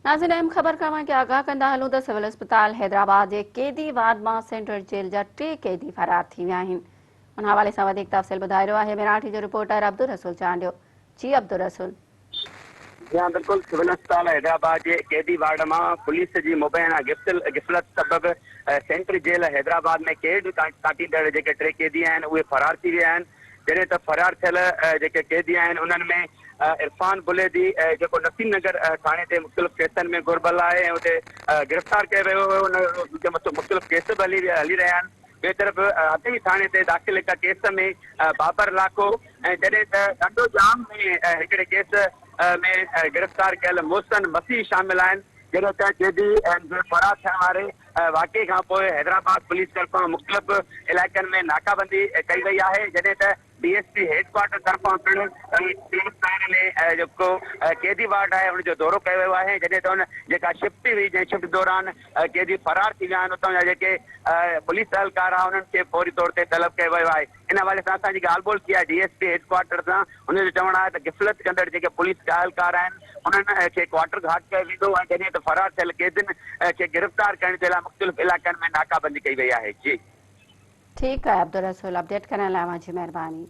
नाज़रीन, अहम ख़बर करण के आगाह कंदा हलूं त सिविल अस्पताल हैदराबाद जे कैदी वार्ड मां सेंट्रल जेल जा 3 कैदी फरार थी विया आहिनि। उन हवाले सां वधीक तफ़सील ॿुधाए रहियो आहे मराठी जो रिपोर्टर अब्दुल रसूल चांडियो। जी अब्दुल रसूल। जी हाँ, बिल्कुल सिविल अस्पताल हैदराबाद के कैदी वार्ड में पुलिस की मुबैना गिफ़लत सबब सेंट्रल जेल हैदराबाद में कैद काटींदड़ जेके 3 कैदी आहिनि उहे फरार थी विया आहिनि। जॾहिं त फरार थियल जेके कैदी आहिनि उन्हनि में इरफान बुलेदी जेको नसीम नगर थाणे ते मुख़्तलिफ़ केसनि में घुरबल आहे ऐं उते गिरफ़्तार कयो वियो हुयो। उनजे मथां मुख़्तलिफ़ केस बि हली रहिया आहिनि। ॿिए तरफ़ अटई थाणे ते दाख़िल हिक केस में बाबर लाखो ऐं जॾहिं त ॾंडो जाम में हिकिड़े केस में गिरफ़्तार कयल मोहसिन मसीह शामिल आहिनि। जॾहिं त कैदी फरार थियण वारे वाक़े खां पोइ हैदराबाद पुलिस तरफ़ां मुख़्तलिफ़ इलाइक़नि में नाकाबंदी कई वई आहे। जॾहिं त DSP हेडक्वार्टर तरफ़ां पिणु में जेको कैदी वार्ड आहे उनजो दौरो कयो वियो आहे। जॾहिं त उन जेका शिफ्ट हुई जंहिं शिफ्ट दौरान कैदी फरार थी विया आहिनि उतां जा जेके पुलिस एहलकार आहे उन्हनि खे फौरी तौर ते तलब कयो वियो आहे। इन हवाले सां असांजी ॻाल्हि ॿोल थी आहे DSP हेडक्वार्टर सां। उनजो चवणु आहे त गिफ़लत कंदड़ जेके पुलिस एहलकार आहिनि उन्हनि खे क्वार्टर घाट कयो वेंदो ऐं जॾहिं त फरार थियल कैदियुनि खे गिरफ़्तार करण जे लाइ मुख़्तलिफ़ इलाइक़नि में नाकाबंदी कई वई आहे। जी ठीक है अब्दुल रसूल, अपडेट करण लाइ जी महिरबानी।